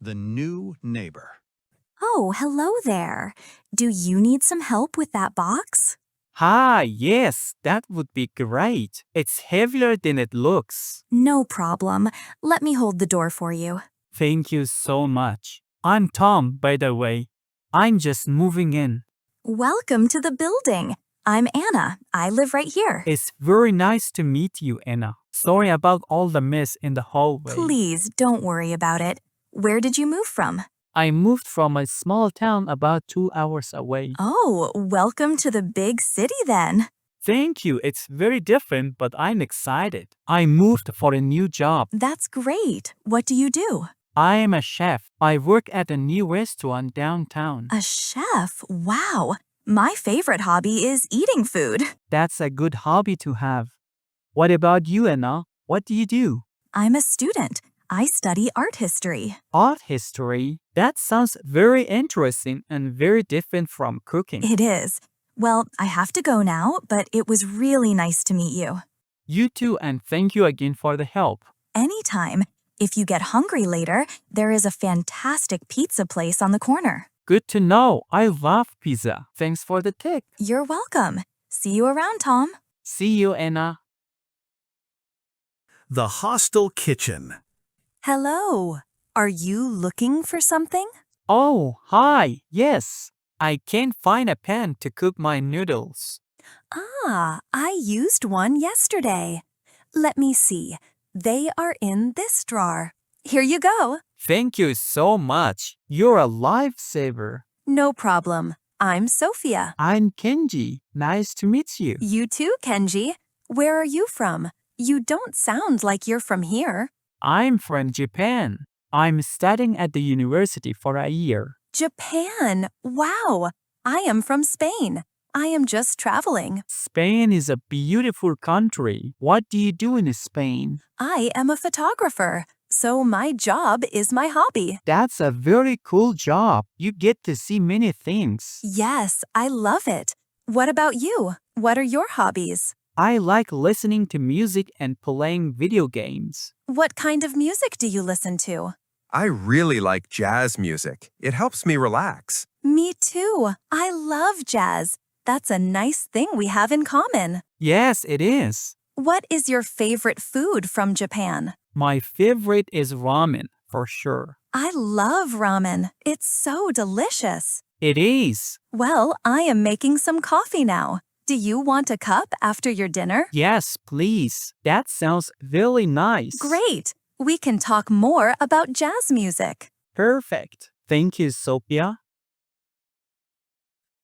the new neighbor. Oh, hello there. Do you need some help with that box? Hi, yes, that would be great. It's heavier than it looks. No problem. Let me hold the door for you. Thank you so much. I'm Tom, by the way. I'm just moving in. Welcome to the building. I'm Anna. I live right here. It's very nice to meet you, Anna. Sorry about all the mess in the hallway. Please don't worry about it. Where did you move from? I moved from a small town about 2 hours away. Oh, welcome to the big city then. Thank you. It's very different, but I'm excited. I moved for a new job. That's great. What do you do? I am a chef. I work at a new restaurant downtown. A chef? Wow. My favorite hobby is eating food. That's a good hobby to have. What about you, Anna? What do you do? I'm a student. I study art history. Art history? That sounds very interesting and very different from cooking. It is. Well, I have to go now, but it was really nice to meet you. You too, and thank you again for the help. Anytime. If you get hungry later, there is a fantastic pizza place on the corner. Good to know. I love pizza. Thanks for the tip. You're welcome. See you around, Tom. See you, Anna. The hostel kitchen. Hello. Are you looking for something? Oh, hi. Yes. I can't find a pan to cook my noodles. Ah, I used one yesterday. Let me see. They are in this drawer. Here you go. Thank you so much. You're a lifesaver. No problem. I'm Sophia. I'm Kenji. Nice to meet you. You too, Kenji. Where are you from? You don't sound like you're from here. I'm from Japan. I'm studying at the university for a year. Japan. Wow. I am from Spain. I am just traveling. Spain is a beautiful country. What do you do in Spain? I am a photographer, so my job is my hobby. That's a very cool job. You get to see many things. Yes, I love it. What about you? What are your hobbies? I like listening to music and playing video games. What kind of music do you listen to? I really like jazz music. It helps me relax. Me too. I love jazz. That's a nice thing we have in common. Yes, it is. What is your favorite food from Japan? My favorite is ramen, for sure. I love ramen. It's so delicious. It is. Well, I am making some coffee now. Do you want a cup after your dinner? Yes, please. That sounds really nice. Great. We can talk more about jazz music. Perfect. Thank you, Sophia.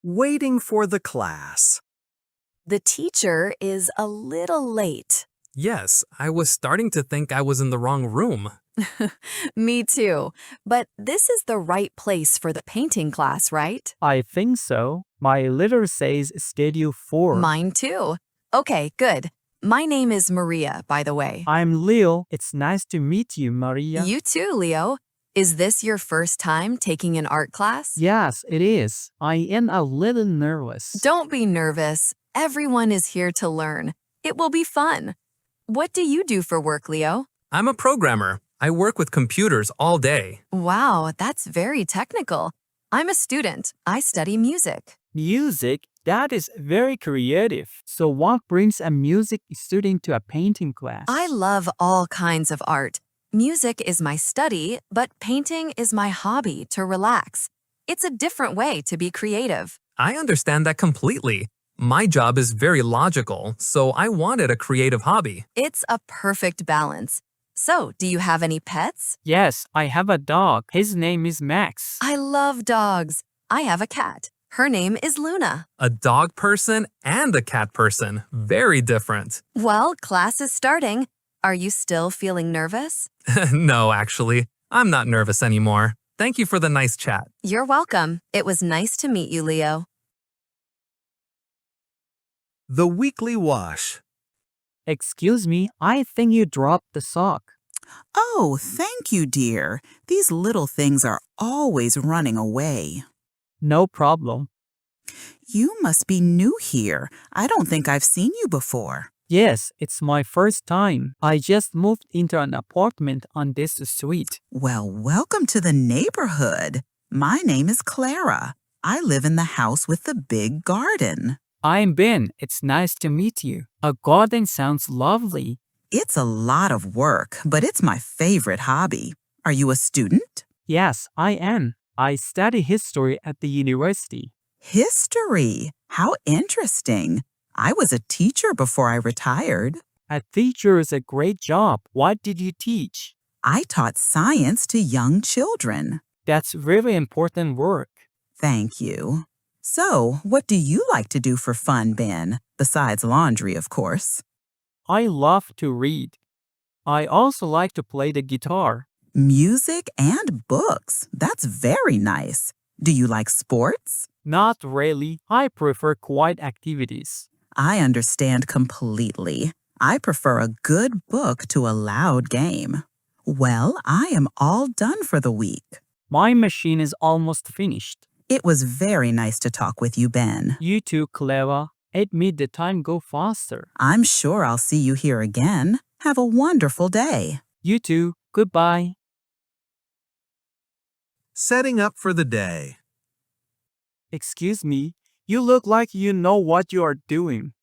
Waiting for the class. The teacher is a little late. Yes, I was starting to think I was in the wrong room. Me too. But this is the right place for the painting class, right? I think so. My letter says Schedule 4. Mine too. Okay, good. My name is Maria, by the way. I'm Leo. It's nice to meet you, Maria. You too, Leo. Is this your first time taking an art class? Yes, it is. I am a little nervous. Don't be nervous. Everyone is here to learn. It will be fun. What do you do for work, Leo? I'm a programmer. I work with computers all day. Wow, that's very technical. I'm a student. I study music. Music? That is very creative. So what brings a music student to a painting class? I love all kinds of art. Music is my study, but painting is my hobby to relax. It's a different way to be creative. I understand that completely. My job is very logical, so I wanted a creative hobby. It's a perfect balance. So, do you have any pets? Yes, I have a dog. His name is Max. I love dogs. I have a cat. Her name is Luna. A dog person and a cat person. Very different. Well, class is starting. Are you still feeling nervous? No, actually. I'm not nervous anymore. Thank you for the nice chat. You're welcome. It was nice to meet you, Leo. The weekly wash. Excuse me, I think you dropped the sock. Oh, thank you, dear. These little things are always running away. No problem. You must be new here. I don't think I've seen you before. Yes, it's my first time. I just moved into an apartment on this street. Well, welcome to the neighborhood. My name is Clara. I live in the house with the big garden. I'm Ben. It's nice to meet you. A garden sounds lovely. It's a lot of work, but it's my favorite hobby. Are you a student? Yes, I am. I study history at the university. History. How interesting. I was a teacher before I retired. A teacher is a great job. What did you teach? I taught science to young children. That's very important work. Thank you. So, what do you like to do for fun, Ben? Besides laundry, of course. I love to read. I also like to play the guitar. Music and books. That's very nice. Do you like sports? Not really. I prefer quiet activities. I understand completely. I prefer a good book to a loud game. Well, I am all done for the week. My machine is almost finished. It was very nice to talk with you, Ben. You too, Clara. It made the time go faster. I'm sure I'll see you here again. Have a wonderful day. You too. Goodbye. Setting up for the day. Excuse me. You look like you know what you are doing.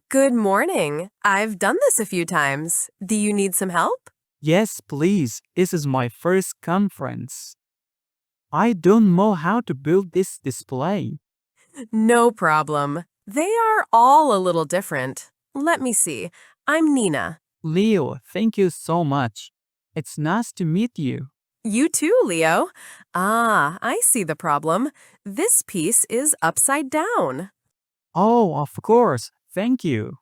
Good morning. I've done this a few times. Do you need some help? Yes, please. This is my first conference. I don't know how to build this display. No problem. They are all a little different. Let me see. I'm Nina. Leo, thank you so much. It's nice to meet you. You too, Leo. Ah, I see the problem. This piece is upside down. Oh, of course. Thank you.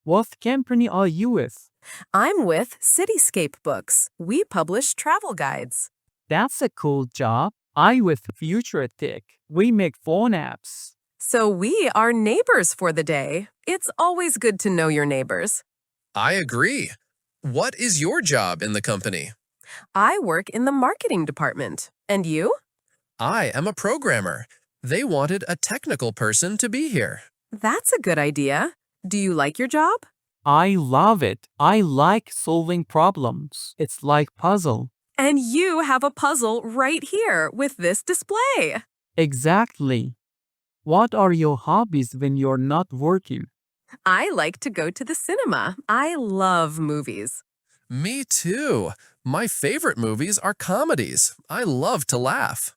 What company are you with? I'm with Cityscape Books. We publish travel guides. That's a cool job. I with Future Tech. We make phone apps. So we are neighbors for the day. It's always good to know your neighbors. I agree. What is your job in the company? I work in the marketing department. And you? I am a programmer. They wanted a technical person to be here. That's a good idea. Do you like your job? I love it. I like solving problems. It's like puzzle. And you have a puzzle right here with this display. Exactly. What are your hobbies when you're not working? I like to go to the cinema. I love movies. Me too. My favorite movies are comedies. I love to laugh.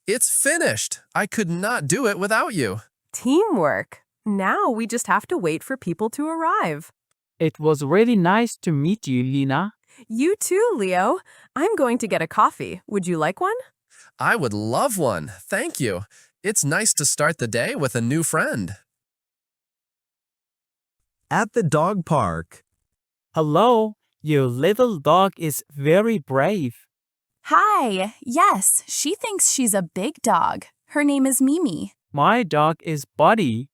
It's finished. I could not do it without you. Teamwork. Now we just have to wait for people to arrive. It was really nice to meet you, Lina. You too, Leo. I'm going to get a coffee. Would you like one? I would love one. Thank you. It's nice to start the day with a new friend. At the dog park. Hello, your little dog is very brave. Hi. Yes, she thinks she's a big dog. Her name is Mimi. My dog is Buddy.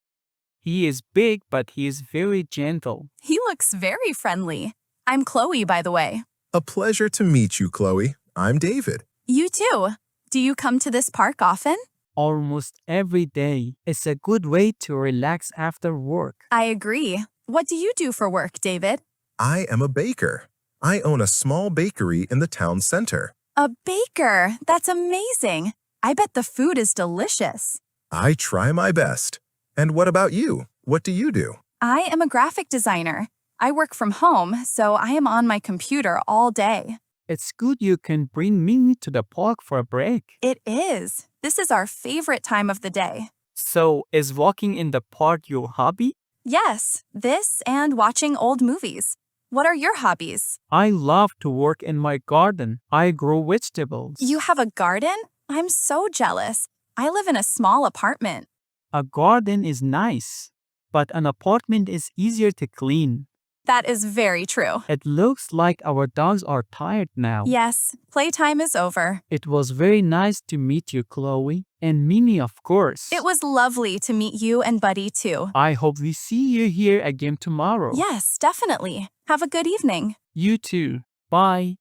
He is big, but he is very gentle. He looks very friendly. I'm Chloe, by the way. A pleasure to meet you, Chloe. I'm David. You too. Do you come to this park often? Almost every day. It's a good way to relax after work. I agree. What do you do for work, David? I am a baker. I own a small bakery in the town center. A baker. That's amazing. I bet the food is delicious. I try my best. And what about you? What do you do? I am a graphic designer. I work from home, so I am on my computer all day. It's good you can bring Mimi to the park for a break. It is. This is our favorite time of the day. So, is walking in the park your hobby? Yes, this and watching old movies. What are your hobbies? I love to work in my garden. I grow vegetables. You have a garden? I'm so jealous. I live in a small apartment. A garden is nice, but an apartment is easier to clean. That is very true. It looks like our dogs are tired now. Yes, playtime is over. It was very nice to meet you, Chloe, and Mimi, of course. It was lovely to meet you and Buddy, too. I hope we see you here again tomorrow. Yes, definitely. Have a good evening. You too. Bye.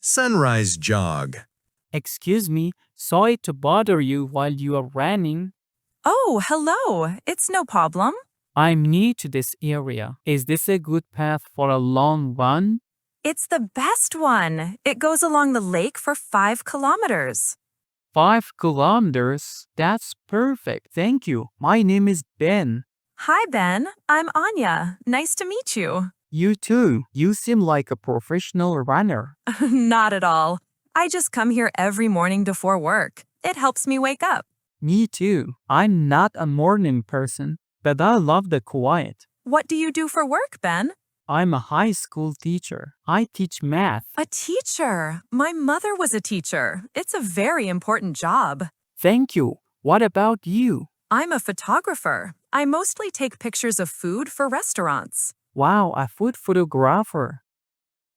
Sunrise jog. Excuse me, sorry to bother you while you are running. Oh, hello. It's no problem. I'm new to this area. Is this a good path for a long run? It's the best one. It goes along the lake for 5 kilometers. 5 kilometers? That's perfect. Thank you. My name is Ben. Hi, Ben. I'm Anya. Nice to meet you. You too. You seem like a professional runner. Not at all. I just come here every morning before work. It helps me wake up. Me too. I'm not a morning person, but I love the quiet. What do you do for work, Ben? I'm a high school teacher. I teach math. A teacher. My mother was a teacher. It's a very important job. Thank you. What about you? I'm a photographer. I mostly take pictures of food for restaurants. Wow, a food photographer.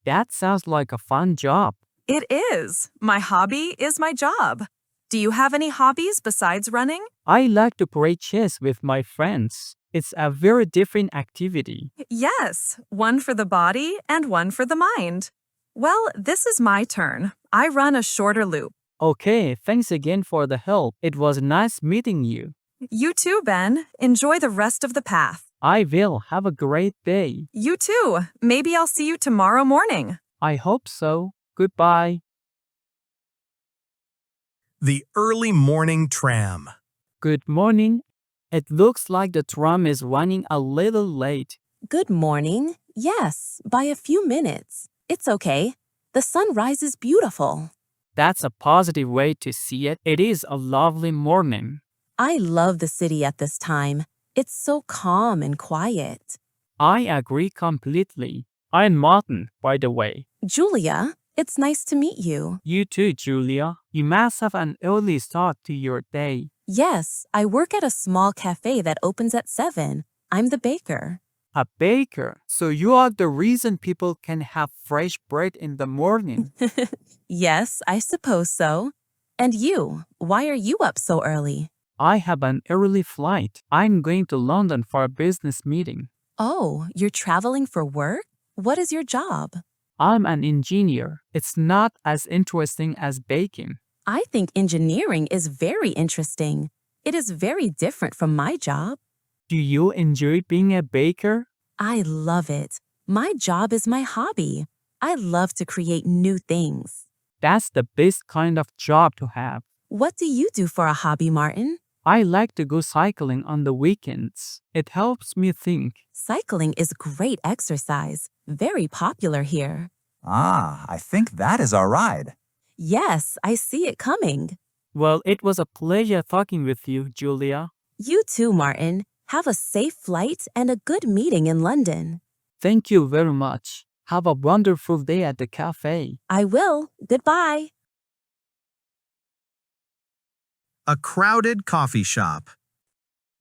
That sounds like a fun job. It is. My hobby is my job. Do you have any hobbies besides running? I like to play chess with my friends. It's a very different activity. Yes, one for the body and one for the mind. Well, this is my turn. I run a shorter loop. Okay, thanks again for the help. It was nice meeting you. You too, Ben. Enjoy the rest of the path. I will. Have a great day. You too. Maybe I'll see you tomorrow morning. I hope so. Goodbye. The early morning tram. Good morning. It looks like the tram is running a little late. Good morning. Yes, by a few minutes. It's okay. The sunrise is beautiful. That's a positive way to see it. It is a lovely morning. I love the city at this time. It's so calm and quiet. I agree completely. I'm Martin, by the way. Julia, it's nice to meet you. You too, Julia. You must have an early start to your day. Yes, I work at a small cafe that opens at 7. I'm the baker. A baker. So you are the reason people can have fresh bread in the morning. Yes, I suppose so. And you, why are you up so early? I have an early flight. I'm going to London for a business meeting. Oh, you're traveling for work? What is your job? I'm an engineer. It's not as interesting as baking. I think engineering is very interesting. It is very different from my job. Do you enjoy being a baker? I love it. My job is my hobby. I love to create new things. That's the best kind of job to have. What do you do for a hobby, Martin? I like to go cycling on the weekends. It helps me think. Cycling is great exercise, very popular here. Ah, I think that is our ride. Yes, I see it coming. Well, it was a pleasure talking with you, Julia. You too, Martin. Have a safe flight and a good meeting in London. Thank you very much. Have a wonderful day at the cafe. I will. Goodbye. A crowded coffee shop.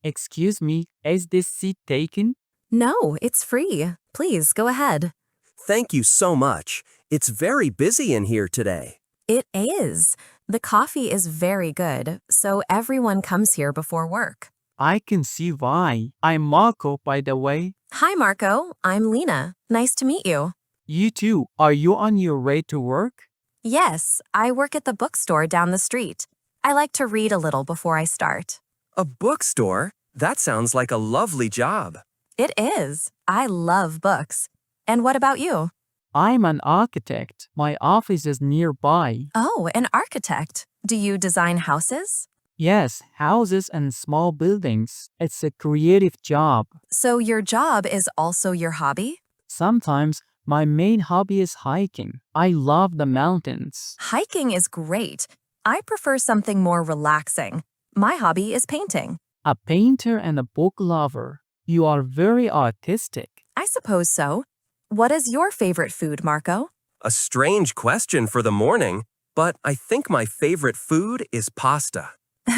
Excuse me, is this seat taken? No, it's free. Please go ahead. Thank you so much. It's very busy in here today. It is. The coffee is very good, so everyone comes here before work. I can see why. I'm Marco, by the way. Hi, Marco. I'm Lena. Nice to meet you. You too. Are you on your way to work? Yes, I work at the bookstore down the street. I like to read a little before I start. A bookstore? That sounds like a lovely job. It is. I love books. And what about you? I'm an architect. My office is nearby. Oh, an architect. Do you design houses? Yes, houses and small buildings. It's a creative job. So your job is also your hobby? Sometimes my main hobby is hiking. I love the mountains. Hiking is great. I prefer something more relaxing. My hobby is painting. A painter and a book lover. You are very artistic. I suppose so. What is your favorite food, Marco? A strange question for the morning, but I think my favorite food is pasta.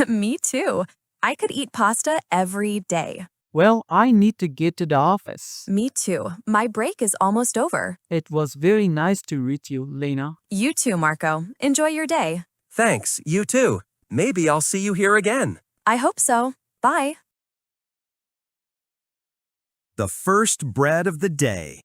Me too. I could eat pasta every day. Well, I need to get to the office. Me too. My break is almost over. It was very nice to meet you, Lena. You too, Marco. Enjoy your day. Thanks, you too. Maybe I'll see you here again. I hope so. Bye. The first bread of the day.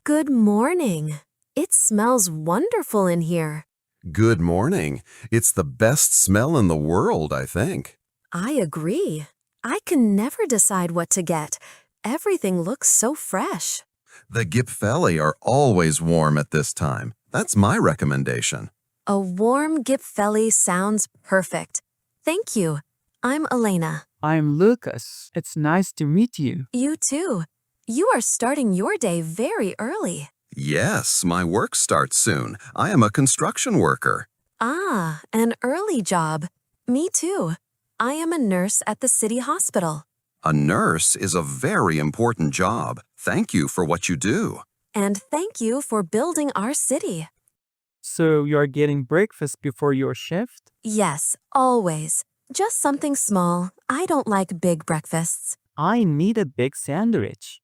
Good morning. It smells wonderful in here. Good morning. It's the best smell in the world, I think. I agree. I can never decide what to get. Everything looks so fresh. The Gipfelli are always warm at this time. That's my recommendation. A warm Gipfelli sounds perfect. Thank you. I'm Elena. I'm Lucas. It's nice to meet you. You too. You are starting your day very early. Yes, my work starts soon. I am a construction worker. Ah, an early job. Me too. I am a nurse at the city hospital. A nurse is a very important job. Thank you for what you do. And thank you for building our city. So you're getting breakfast before your shift? Yes, always. Just something small. I don't like big breakfasts. I need a big sandwich.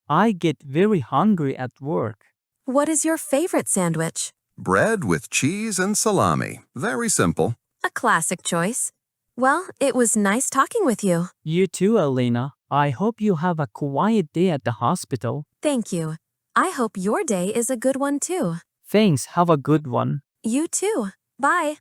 I get very hungry at work. What is your favorite sandwich? Bread with cheese and salami. Very simple. A classic choice. Well, it was nice talking with you. You too, Elena. I hope you have a quiet day at the hospital. Thank you. I hope your day is a good one too. Thanks, have a good one. You too. Bye.